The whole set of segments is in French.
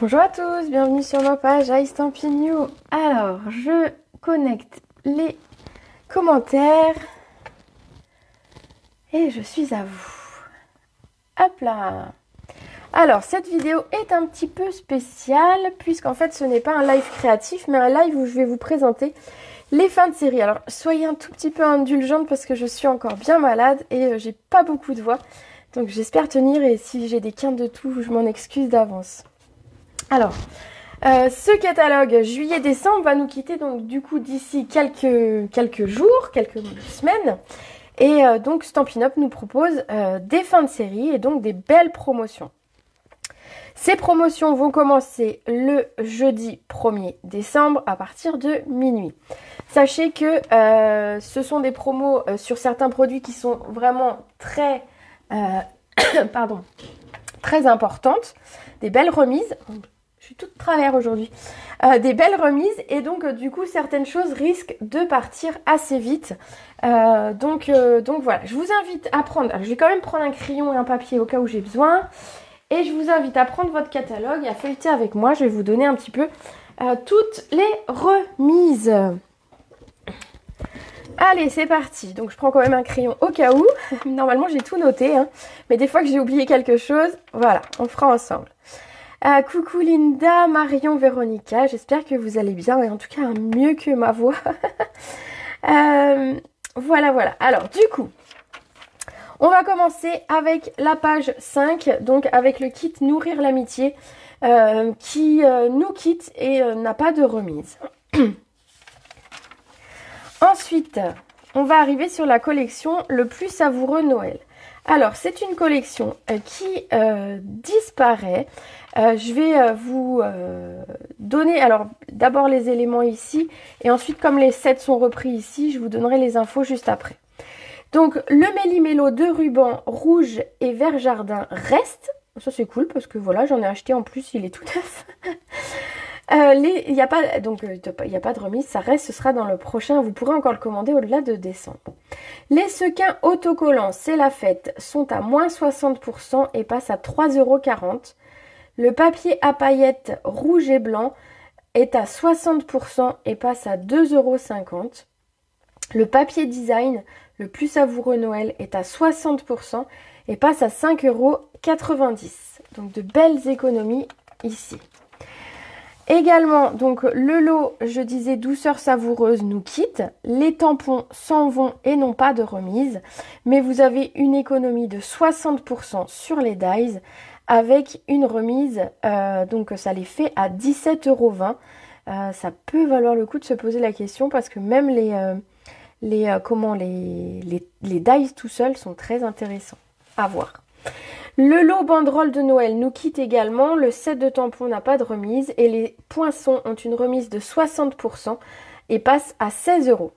Bonjour à tous, bienvenue sur ma page iStampin' You. Alors, je connecte les commentaires et je suis à vous. Hop là. Alors, cette vidéo est un petit peu spéciale puisqu'en fait ce n'est pas un live créatif mais un live où je vais vous présenter les fins de série. Alors, soyez un tout petit peu indulgente parce que je suis encore bien malade et j'ai pas beaucoup de voix. Donc j'espère tenir et si j'ai des quintes de tout, je m'en excuse d'avance. Alors, ce catalogue juillet-décembre va nous quitter donc du coup d'ici quelques jours, quelques semaines. Et donc Stampin' Up nous propose des fins de série et donc des belles promotions. Ces promotions vont commencer le jeudi 1er décembre à partir de minuit. Sachez que ce sont des promos sur certains produits qui sont vraiment très, très importantes. Des belles remises. Je suis toute travers aujourd'hui. Des belles remises et donc du coup certaines choses risquent de partir assez vite. Donc voilà, je vous invite à prendre, alors, je vais quand même prendre un crayon et un papier au cas où j'ai besoin. Et je vous invite à prendre votre catalogue et à feuilleter avec moi. Je vais vous donner un petit peu toutes les remises. Allez, c'est parti. Donc je prends quand même un crayon au cas où. Normalement j'ai tout noté, hein. Mais des fois que j'ai oublié quelque chose, voilà, on fera ensemble. Coucou Linda, Marion, Véronica, j'espère que vous allez bien et en tout cas mieux que ma voix. Voilà. Alors du coup, on va commencer avec la page 5, donc avec le kit Nourrir l'amitié qui nous quitte et n'a pas de remise. Ensuite, on va arriver sur la collection Le plus savoureux Noël. Alors, c'est une collection qui disparaît. Je vais vous donner, alors d'abord les éléments ici, et ensuite comme les sets sont repris ici, je vous donnerai les infos juste après. Donc, le Méli-Mélo de ruban rouge et vert jardin reste. Ça, c'est cool parce que voilà, j'en ai acheté en plus, il est tout neuf. Il n'y a pas de remise, ça reste, ce sera dans le prochain. Vous pourrez encore le commander au-delà de décembre. Les sequins autocollants, c'est la fête, sont à moins 60% et passent à 3,40 €. Le papier à paillettes rouge et blanc est à 60% et passe à 2,50 €. Le papier design, le plus savoureux Noël, est à 60% et passe à 5,90 €. Donc de belles économies ici. Également, donc le lot, je disais douceur savoureuse, nous quitte. Les tampons s'en vont et n'ont pas de remise. Mais vous avez une économie de 60% sur les dies avec une remise, donc ça les fait à 17,20 €. Ça peut valoir le coup de se poser la question parce que même les dies tout seuls sont très intéressants à voir. Le lot banderole de Noël nous quitte également. Le set de tampons n'a pas de remise et les poinçons ont une remise de 60% et passent à 16 €.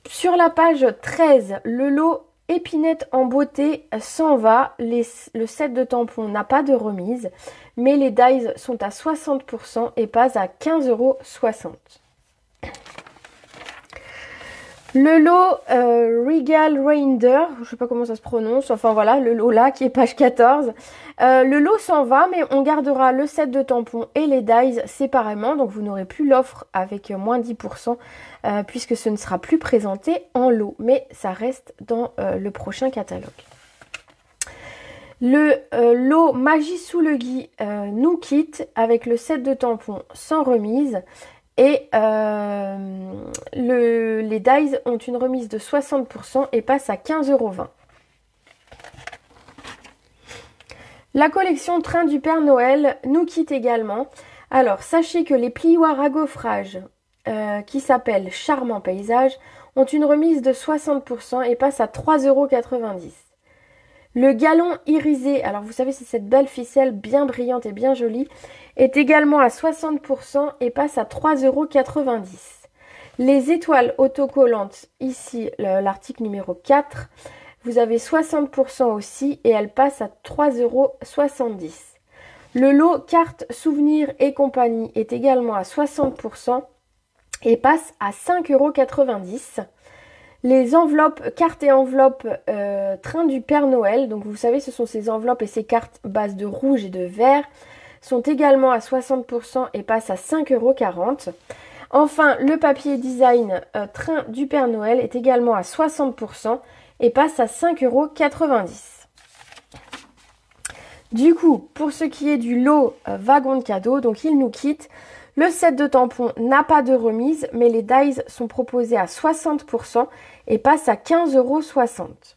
Sur la page 13, le lot épinette en beauté s'en va. Le set de tampons n'a pas de remise, mais les dies sont à 60% et passent à 15,60 €. Le lot Regal Reinder, je ne sais pas comment ça se prononce, enfin voilà, le lot là qui est page 14. Le lot s'en va, mais on gardera le set de tampons et les dies séparément, donc vous n'aurez plus l'offre avec moins 10%, puisque ce ne sera plus présenté en lot, mais ça reste dans le prochain catalogue. Le lot Magie sous le gui nous quitte avec le set de tampons sans remise. Et les dies ont une remise de 60% et passent à 15,20 €. La collection Train du Père Noël nous quitte également. Alors, sachez que les plioirs à gaufrage qui s'appellent Charmant Paysage ont une remise de 60% et passent à 3,90 €. Le galon irisé, alors vous savez c'est cette belle ficelle bien brillante et bien jolie, est également à 60% et passe à 3,90 €. Les étoiles autocollantes, ici l'article numéro 4, vous avez 60% aussi et elle passe à 3,70 €. Le lot carte souvenirs et compagnie est également à 60% et passe à 5,90 €. Les enveloppes, cartes et enveloppes Train du Père Noël, donc vous savez ce sont ces enveloppes et ces cartes bases de rouge et de vert, sont également à 60% et passent à 5,40 €. Enfin, le papier design Train du Père Noël est également à 60% et passe à 5,90 €. Du coup, pour ce qui est du lot wagon de cadeaux, donc il nous quitte. Le set de tampons n'a pas de remise, mais les dies sont proposés à 60% et passent à 15,60 €.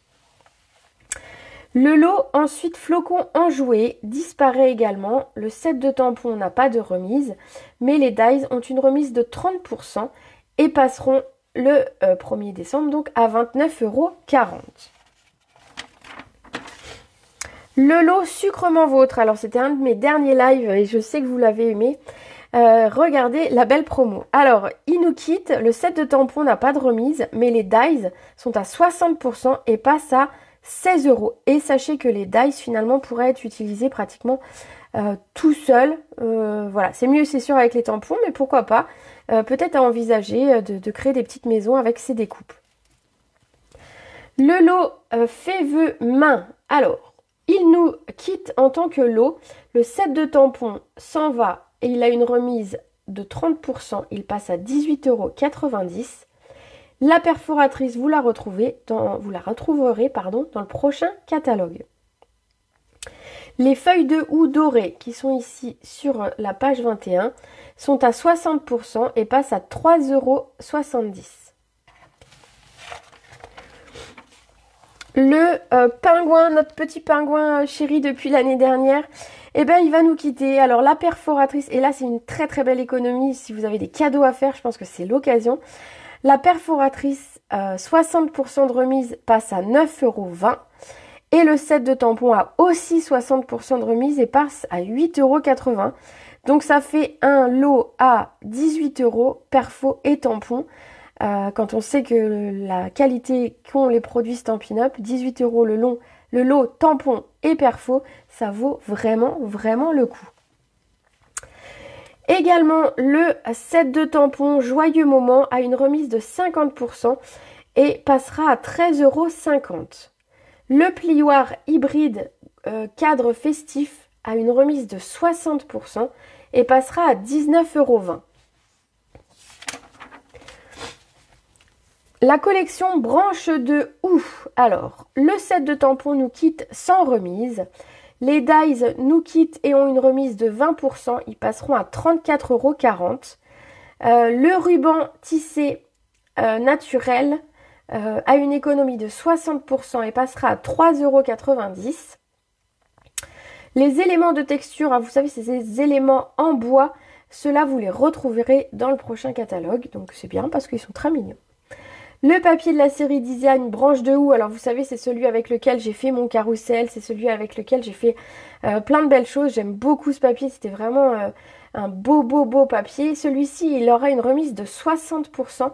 Le lot ensuite flocon enjoué disparaît également. Le set de tampons n'a pas de remise, mais les dies ont une remise de 30% et passeront le 1er décembre donc à 29,40 €. Le lot Sucrement Vôtre, alors c'était un de mes derniers lives et je sais que vous l'avez aimé. Regardez la belle promo. Alors, il nous quitte, le set de tampons n'a pas de remise, mais les dies sont à 60% et passent à 16 €. Et sachez que les dies finalement pourraient être utilisés pratiquement tout seul. Voilà, c'est mieux c'est sûr avec les tampons, mais pourquoi pas. Peut-être à envisager de créer des petites maisons avec ces découpes. Le lot fait vœu main. Alors, il nous quitte en tant que lot. Le set de tampons s'en va et il a une remise de 30%. Il passe à 18,90 €. La perforatrice, vous la retrouverez dans le prochain catalogue. Les feuilles de houx dorées qui sont ici sur la page 21 sont à 60% et passent à 3,70 €. Le pingouin, notre petit pingouin chéri depuis l'année dernière, eh ben il va nous quitter. Alors la perforatrice, et là c'est une très très belle économie, si vous avez des cadeaux à faire, je pense que c'est l'occasion. La perforatrice, 60% de remise passe à 9,20 € et le set de tampons a aussi 60% de remise et passe à 8,80 €. Donc ça fait un lot à 18 € perfo et tampons. Quand on sait que la qualité qu'ont les produits Stampin' Up, 18 € le lot tampon et perfo, ça vaut vraiment, vraiment le coup. Également, le set de tampons Joyeux Moment a une remise de 50% et passera à 13,50 €. Le plioir hybride cadre festif a une remise de 60% et passera à 19,20 €. La collection branche de houx. Alors, le set de tampons nous quitte sans remise. Les dies nous quittent et ont une remise de 20%. Ils passeront à 34,40 €. Le ruban tissé naturel a une économie de 60% et passera à 3,90 €. Les éléments de texture, vous savez, c'est ces éléments en bois. Ceux-là, vous les retrouverez dans le prochain catalogue. Donc, c'est bien parce qu'ils sont très mignons. Le papier de la série Design branche de houx, alors vous savez c'est celui avec lequel j'ai fait mon carrousel, c'est celui avec lequel j'ai fait plein de belles choses. J'aime beaucoup ce papier, c'était vraiment un beau papier. Celui-ci il aura une remise de 60%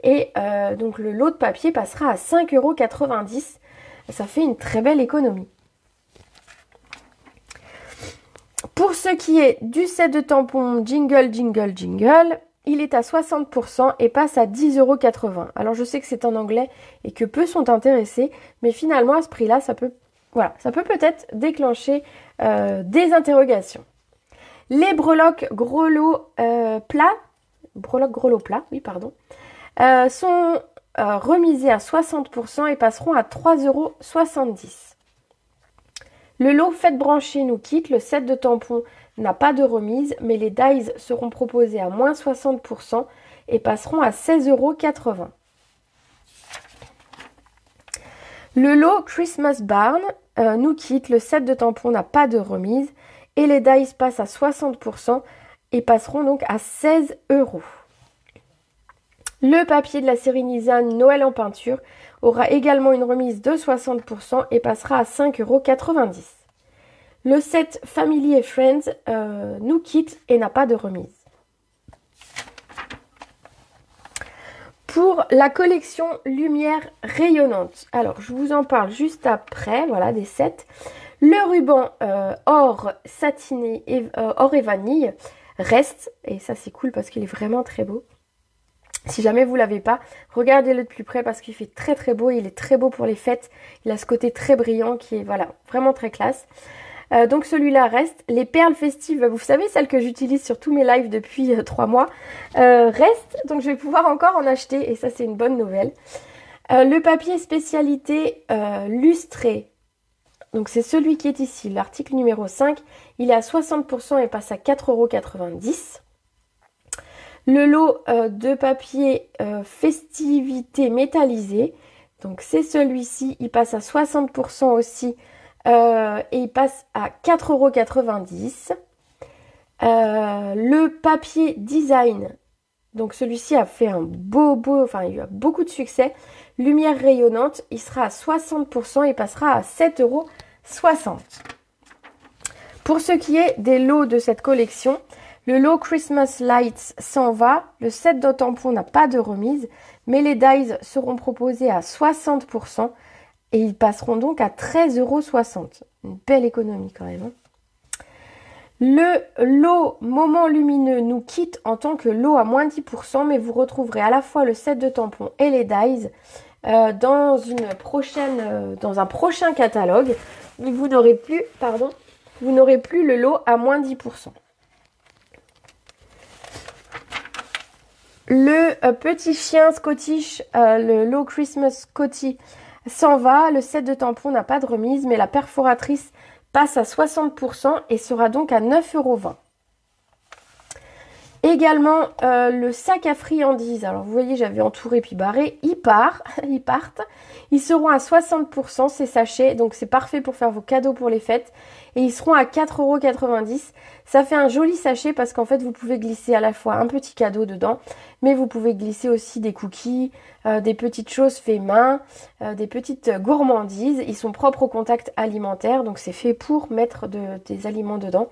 et donc le lot de papier passera à 5,90 €. Ça fait une très belle économie. Pour ce qui est du set de tampons Jingle Jingle Jingle, il est à 60% et passe à 10,80 €. Alors je sais que c'est en anglais et que peu sont intéressés, mais finalement à ce prix-là, ça peut peut-être déclencher des interrogations. Les breloques gros lot plat, sont remisés à 60% et passeront à 3,70 €. Le lot fête branchée nous quitte, le set de tampons n'a pas de remise, mais les dies seront proposés à moins 60% et passeront à 16,80 €. Le lot Christmas Barn nous quitte, le set de tampons n'a pas de remise et les dies passent à 60% et passeront donc à 16 €. Le papier de la série Nizan Noël en peinture aura également une remise de 60% et passera à 5,90 €. Le set Family et Friends nous quitte et n'a pas de remise. Pour la collection Lumière rayonnante, alors je vous en parle juste après, voilà des sets. Le ruban or satiné, or et vanille reste, et ça c'est cool parce qu'il est vraiment très beau. Si jamais vous l'avez pas, regardez-le de plus près parce qu'il fait très très beau. Il est très beau pour les fêtes. Il a ce côté très brillant qui est voilà vraiment très classe. Donc celui-là reste. Les perles festives, vous savez, celles que j'utilise sur tous mes lives depuis 3 mois, restent. Donc je vais pouvoir encore en acheter et ça c'est une bonne nouvelle. Le papier spécialité lustré. Donc c'est celui qui est ici, l'article numéro 5. Il est à 60% et passe à 4,90 €. Le lot de papier festivité métallisé. Donc c'est celui-ci, il passe à 60% aussi. Et il passe à 4,90 €. Le papier design, donc celui-ci a fait un enfin il a beaucoup de succès. Lumière rayonnante, il sera à 60% et passera à 7,60 €. Pour ce qui est des lots de cette collection, le lot Christmas Lights s'en va. Le set de tampons n'a pas de remise, mais les dies seront proposés à 60%. Et ils passeront donc à 13,60 €. Une belle économie quand même. Le lot Moment Lumineux nous quitte en tant que lot à moins 10%, mais vous retrouverez à la fois le set de tampons et les dies dans un prochain catalogue. Vous n'aurez plus le lot à moins 10%. Le petit chien Scottish, le lot Christmas Scotty, s'en va. Le set de tampons n'a pas de remise, mais la perforatrice passe à 60% et sera donc à 9,20 €. Également, le sac à friandises. Alors, vous voyez, j'avais entouré puis barré. Ils partent. Ils seront à 60%, ces sachets. Donc, c'est parfait pour faire vos cadeaux pour les fêtes. Et ils seront à 4,90 €. Ça fait un joli sachet parce qu'en fait, vous pouvez glisser à la fois un petit cadeau dedans, mais vous pouvez glisser aussi des cookies, des petites choses faites main, des petites gourmandises. Ils sont propres au contact alimentaire, donc c'est fait pour mettre des aliments dedans.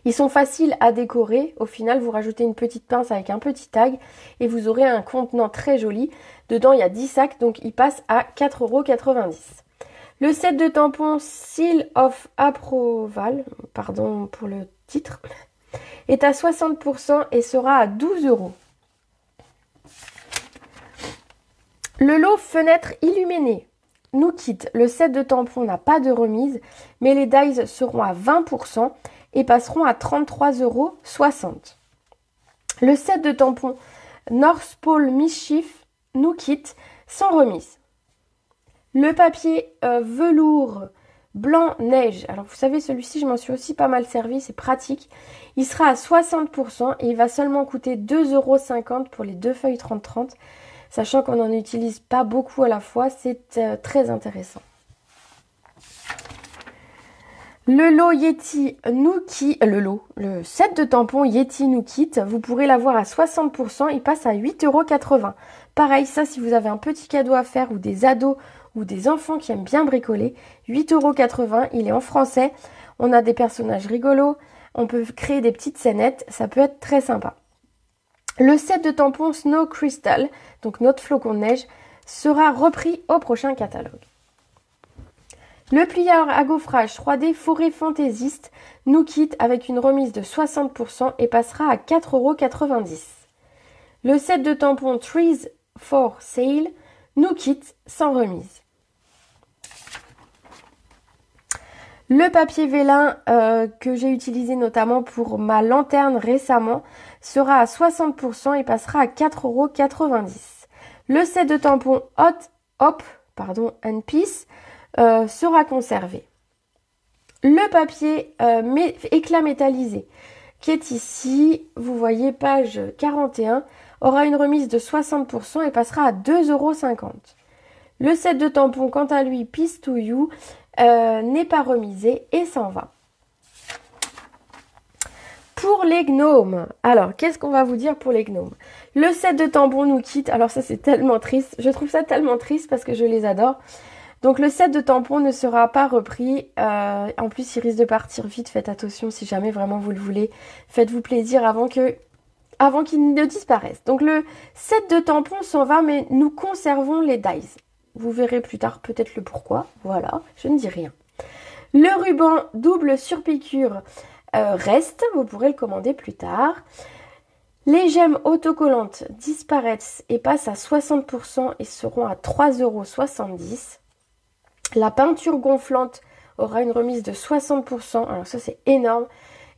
Ils sont faciles à décorer. Au final, vous rajoutez une petite pince avec un petit tag et vous aurez un contenant très joli. Dedans, il y a 10 sacs, donc il passe à 4,90 €. Le set de tampons Seal of Approval, pardon pour le titre, est à 60% et sera à 12 €. Le lot Fenêtre illuminée nous quitte. Le set de tampons n'a pas de remise, mais les dies seront à 20% et passeront à 33,60 €. Le set de tampons North Pole Mischief nous quitte sans remise. Le papier velours blanc neige. Alors vous savez, celui-ci, je m'en suis aussi pas mal servi, c'est pratique. Il sera à 60% et il va seulement coûter 2,50 € pour les 2 feuilles 30-30. Sachant qu'on n'en utilise pas beaucoup à la fois, c'est très intéressant. Le lot Yeti nous quitte, le set de tampons Yeti nous quitte, vous pourrez l'avoir à 60%, il passe à 8,80 €. Pareil, ça si vous avez un petit cadeau à faire ou des ados ou des enfants qui aiment bien bricoler, 8,80 €, il est en français, on a des personnages rigolos, on peut créer des petites scénettes, ça peut être très sympa. Le set de tampons Snow Crystal, donc notre flocon de neige, sera repris au prochain catalogue. Le plieur à gaufrage 3D Forêt Fantaisiste nous quitte avec une remise de 60% et passera à 4,90 €. Le set de tampons Trees for Sale nous quitte sans remise. Le papier vélin que j'ai utilisé notamment pour ma lanterne récemment sera à 60% et passera à 4,90 €. Le set de tampons Hop and Peace sera conservé. Le papier éclat métallisé qui est ici, vous voyez page 41, aura une remise de 60% et passera à 2,50 €. Le set de tampons quant à lui Peace to You n'est pas remisé et s'en va. Pour les gnomes, alors qu'est-ce qu'on va vous dire pour les gnomes? Le set de tampons nous quitte, alors ça c'est tellement triste, je trouve ça tellement triste parce que je les adore. Donc le set de tampons ne sera pas repris, en plus il risque de partir vite, faites attention si jamais vraiment vous le voulez, faites-vous plaisir avant qu'il ne disparaisse. Donc le set de tampons s'en va mais nous conservons les dies. Vous verrez plus tard peut-être le pourquoi, voilà, je ne dis rien. Le ruban double surpiqûre reste, vous pourrez le commander plus tard. Les gemmes autocollantes disparaissent et passent à 60% et seront à 3,70 €. La peinture gonflante aura une remise de 60%. Alors ça, c'est énorme.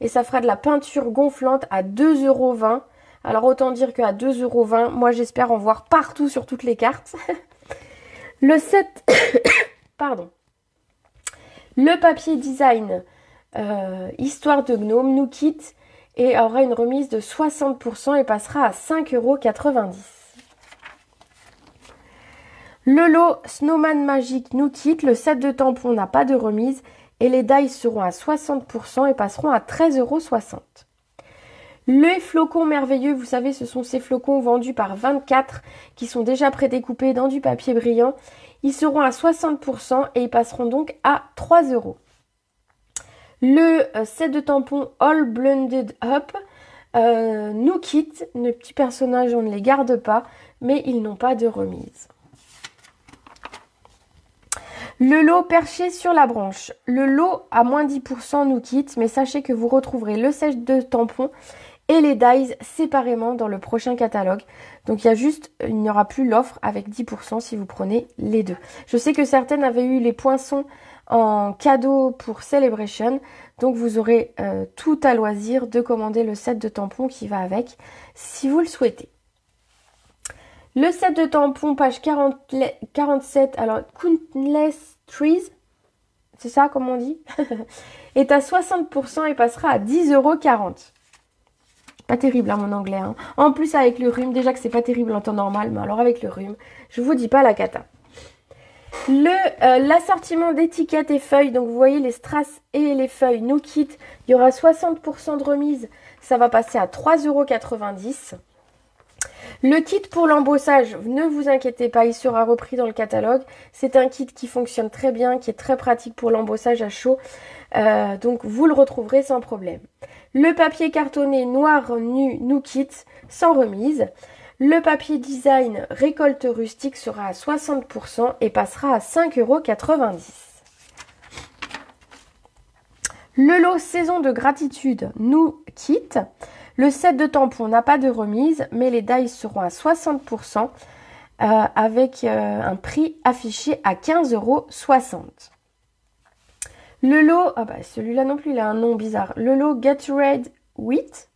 Et ça fera de la peinture gonflante à 2,20 €. Alors autant dire qu'à 2,20 €, moi j'espère en voir partout sur toutes les cartes. Le set... Pardon. Le papier design Histoire de Gnome nous quitte et aura une remise de 60% et passera à 5,90 €. Le lot Snowman Magic nous quitte, le set de tampons n'a pas de remise et les dies seront à 60% et passeront à 13,60 €. Les flocons merveilleux, vous savez, ce sont ces flocons vendus par 24 qui sont déjà prédécoupés dans du papier brillant. Ils seront à 60% et ils passeront donc à 3 €. Le set de tampons All Blended Up nous quitte. Les petits personnages, on ne les garde pas, mais ils n'ont pas de remise. Le lot perché sur la branche. Le lot à moins 10% nous quitte, mais sachez que vous retrouverez le set de tampons et les dies séparément dans le prochain catalogue. Donc il n'y aura plus l'offre avec 10% si vous prenez les deux. Je sais que certaines avaient eu les poinçons en cadeau pour Celebration, donc vous aurez tout à loisir de commander le set de tampons qui va avec si vous le souhaitez. Le set de tampons page 47, alors Countless Trees, c'est ça comme on dit, est à 60% et passera à 10,40 €. Pas terrible mon anglais. Hein. En plus avec le rhume, déjà que c'est pas terrible en temps normal, mais alors avec le rhume, je vous dis pas la cata. L'assortiment d'étiquettes et feuilles, donc vous voyez les strass et les feuilles nous quittent. Il y aura 60% de remise, ça va passer à 3,90 €. Le kit pour l'embossage, ne vous inquiétez pas, il sera repris dans le catalogue. C'est un kit qui fonctionne très bien, qui est très pratique pour l'embossage à chaud. Donc vous le retrouverez sans problème. Le papier cartonné noir nu nous quitte sans remise. Le papier design récolte rustique sera à 60% et passera à 5,90 €. Le lot saison de gratitude nous quitte. Le set de tampons n'a pas de remise, mais les dies seront à 60% avec un prix affiché à 15,60 €. Le lot, celui-là non plus, il a un nom bizarre. Le lot Gatorade Wet,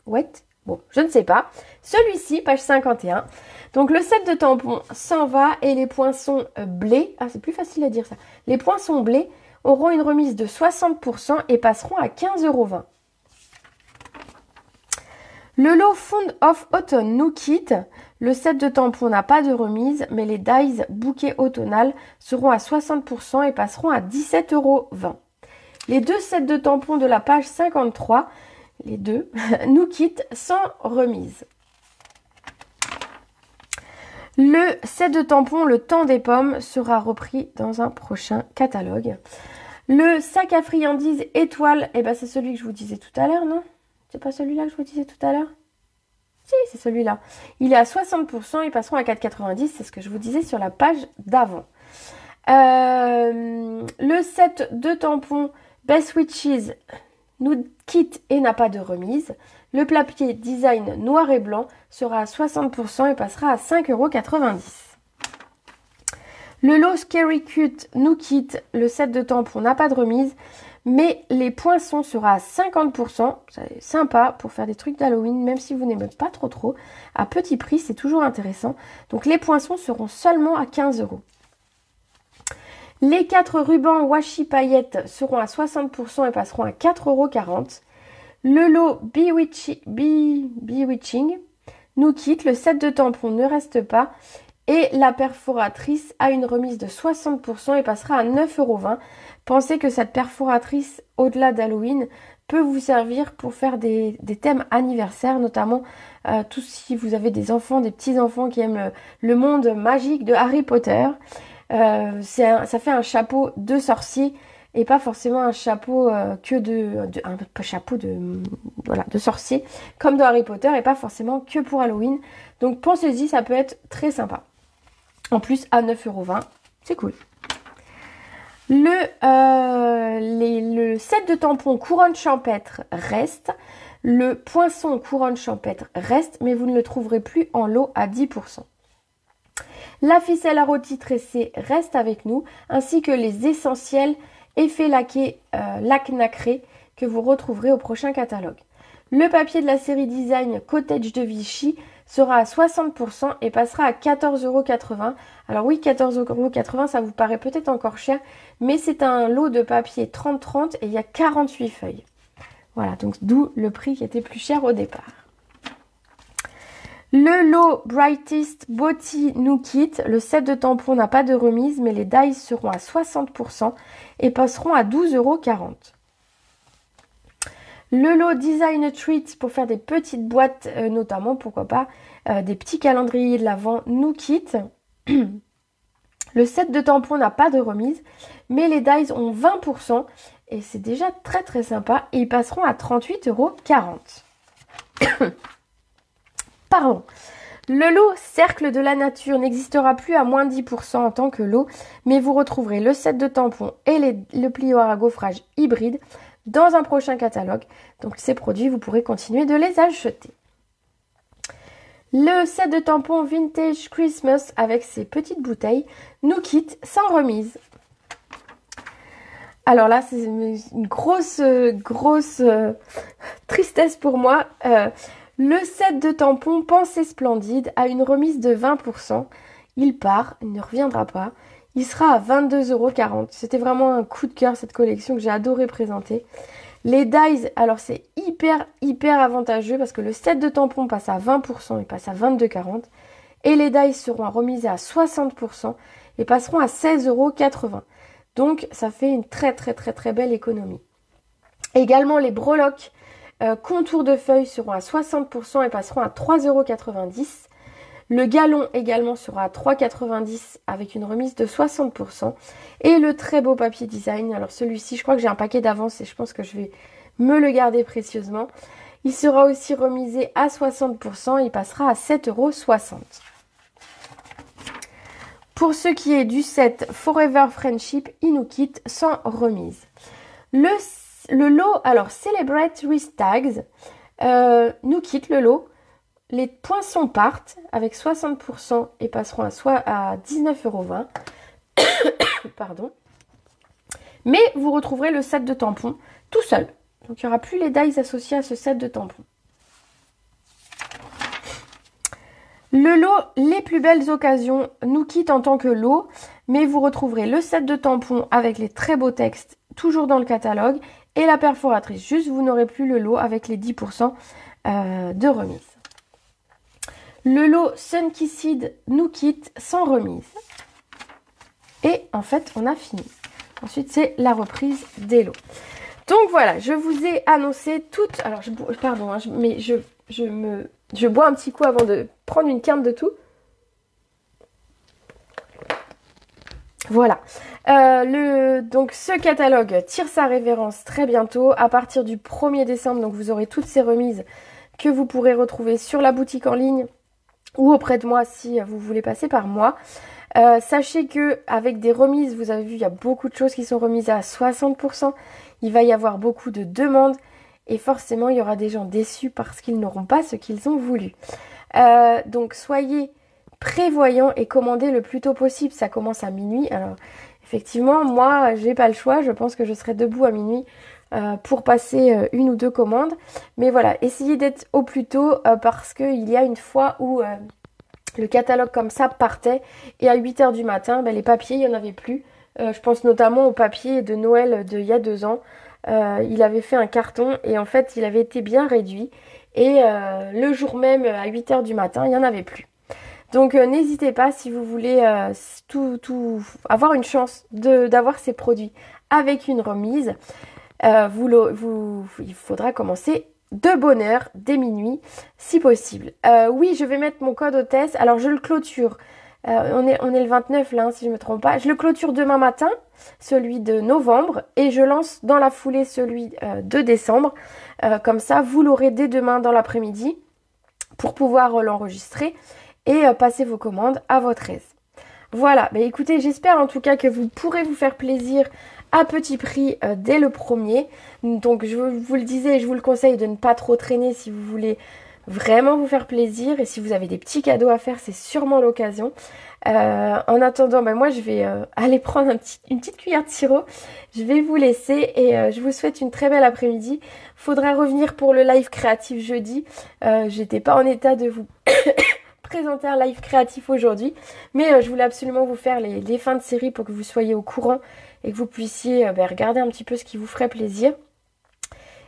bon, je ne sais pas. Celui-ci, page 51. Donc le set de tampons s'en va et les poinçons blés, c'est plus facile à dire ça. Les poinçons blés auront une remise de 60% et passeront à 15,20 €. Le lot Fond of Autumn nous quitte. Le set de tampons n'a pas de remise, mais les dies bouquet automnal seront à 60% et passeront à 17,20 €. Les deux sets de tampons de la page 53, les deux, nous quittent sans remise. Le set de tampons Le Temps des Pommes sera repris dans un prochain catalogue. Le sac à friandises étoile, c'est celui que je vous disais tout à l'heure, non? C'est pas celui-là que je vous disais tout à l'heure? Si, c'est celui-là. Il est à 60%, ils passeront à 4,90 €, c'est ce que je vous disais sur la page d'avant. Le set de tampons Best Witches nous quitte et n'a pas de remise. Le papier design noir et blanc sera à 60% et passera à 5,90 €. Le lot Scary Cut nous quitte. Le set de tampons n'a pas de remise. Mais les poinçons sera à 50%, c'est sympa pour faire des trucs d'Halloween, même si vous n'aimez pas trop. À petit prix, c'est toujours intéressant. Donc les poinçons seront seulement à 15 €. Les 4 rubans washi paillettes seront à 60% et passeront à 4,40 €. Le lot Bewitching nous quitte, le set de tampons ne reste pas. Et la perforatrice a une remise de 60% et passera à 9,20 €. Pensez que cette perforatrice, au-delà d'Halloween, peut vous servir pour faire des thèmes anniversaires, notamment tout si vous avez des enfants, des petits-enfants qui aiment le monde magique de Harry Potter. Ça fait un chapeau de sorcier et pas forcément un chapeau un chapeau de sorcier comme dans Harry Potter et pas forcément que pour Halloween. Donc pensez-y, ça peut être très sympa. En plus, à 9,20 €, c'est cool. Le set de tampons couronne champêtre reste. Le poinçon couronne champêtre reste, mais vous ne le trouverez plus en lot à 10%. La ficelle à rôti tressée reste avec nous, ainsi que les essentiels effets laqués lac nacré que vous retrouverez au prochain catalogue. Le papier de la série Design Cottage de Vichy sera à 60% et passera à 14,80 €. Alors oui, 14,80 €, ça vous paraît peut-être encore cher, mais c'est un lot de papier 30-30 et il y a 48 feuilles. Voilà, donc d'où le prix qui était plus cher au départ. Le lot Brightest Beauty Nous Kit, le set de tampons n'a pas de remise, mais les dies seront à 60% et passeront à 12,40 €. Le lot Design Treats pour faire des petites boîtes, notamment, pourquoi pas, des petits calendriers de l'Avent Nous Kit. Le set de tampons n'a pas de remise, mais les dies ont 20% et c'est déjà très très sympa et ils passeront à 38,40 €. Pardon. Le lot Cercle de la Nature n'existera plus à moins 10% en tant que lot, mais vous retrouverez le set de tampons et le plioir à gaufrage hybride dans un prochain catalogue. Donc ces produits, vous pourrez continuer de les acheter. Le set de tampons Vintage Christmas avec ses petites bouteilles nous quitte sans remise. Alors là, c'est une grosse tristesse pour moi. Le set de tampons Pensée Splendide a une remise de 20%. Il part, il ne reviendra pas. Il sera à 22,40 €. C'était vraiment un coup de cœur cette collection que j'ai adoré présenter. Les dies, alors c'est hyper avantageux parce que le set de tampons passe à 20%, il passe à 22,40 €. Et les dies seront remisés à 60% et passeront à 16,80 €. Donc ça fait une très belle économie. Également les breloques contours de feuilles seront à 60% et passeront à 3,90 €. Le galon également sera à 3,90 € avec une remise de 60%. Et le très beau papier design, alors celui-ci, je crois que j'ai un paquet d'avance et je pense que je vais me le garder précieusement. Il sera aussi remisé à 60%, il passera à 7,60 €. Pour ce qui est du set Forever Friendship, il nous quitte sans remise. Le lot, alors Celebrate with Tags, nous quitte le lot. Les poinçons partent avec 60% et passeront à 19,20 €. Pardon. Mais vous retrouverez le set de tampons tout seul. Donc il n'y aura plus les dies associés à ce set de tampons. Le lot Les plus belles occasions nous quitte en tant que lot, mais vous retrouverez le set de tampons avec les très beaux textes toujours dans le catalogue et la perforatrice. Juste, vous n'aurez plus le lot avec les 10% de remise. Le lot Sunkissed nous quitte sans remise. Et en fait, on a fini. Ensuite, c'est la reprise des lots. Donc voilà, je vous ai annoncé toutes... Alors, pardon, hein, mais je bois un petit coup avant de prendre une quinte de tout. Voilà. Donc ce catalogue tire sa révérence très bientôt. À partir du 1er décembre, donc vous aurez toutes ces remises que vous pourrez retrouver sur la boutique en ligne ou auprès de moi si vous voulez passer par moi. Sachez que avec des remises, vous avez vu, il y a beaucoup de choses qui sont remises à 60%. Il va y avoir beaucoup de demandes et forcément, il y aura des gens déçus parce qu'ils n'auront pas ce qu'ils ont voulu. Donc, soyez prévoyants et commandez le plus tôt possible. Ça commence à minuit. Alors, effectivement, moi, j'ai pas le choix. Je pense que je serai debout à minuit pour passer une ou deux commandes. Mais voilà, essayez d'être au plus tôt parce qu'il y a une fois où... le catalogue comme ça partait et à 8 h du matin, les papiers, il n'y en avait plus. Je pense notamment au papier de Noël d'il y a 2 ans. Il avait fait un carton et en fait, il avait été bien réduit. Et le jour même, à 8 h du matin, il n'y en avait plus. Donc n'hésitez pas si vous voulez avoir une chance d'avoir ces produits avec une remise. Il faudra commencer de bonne heure, dès minuit, si possible. Oui, je vais mettre mon code hôtesse. Alors, je le clôture. On est le 29, là, si je ne me trompe pas. Je le clôture demain matin, celui de novembre. Et je lance dans la foulée celui de décembre. Comme ça, vous l'aurez dès demain dans l'après-midi pour pouvoir l'enregistrer et passer vos commandes à votre aise. Voilà, écoutez, j'espère en tout cas que vous pourrez vous faire plaisir à petit prix dès le premier. Donc je vous le disais, je vous le conseille de ne pas trop traîner si vous voulez vraiment vous faire plaisir. Et si vous avez des petits cadeaux à faire, c'est sûrement l'occasion. En attendant, ben moi je vais aller prendre une petite cuillère de sirop. Je vais vous laisser et je vous souhaite une très belle après-midi. Faudra revenir pour le live créatif jeudi. J'étais pas en état de vous présenter un live créatif aujourd'hui, mais je voulais absolument vous faire les fins de série pour que vous soyez au courant et que vous puissiez regarder un petit peu ce qui vous ferait plaisir.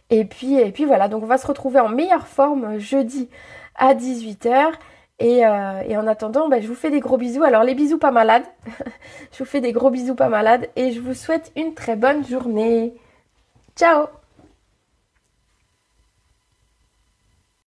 Et puis voilà, donc on va se retrouver en meilleure forme jeudi à 18h. Et en attendant, je vous fais des gros bisous. Alors les bisous pas malades. Je vous fais des gros bisous pas malades et je vous souhaite une très bonne journée. Ciao!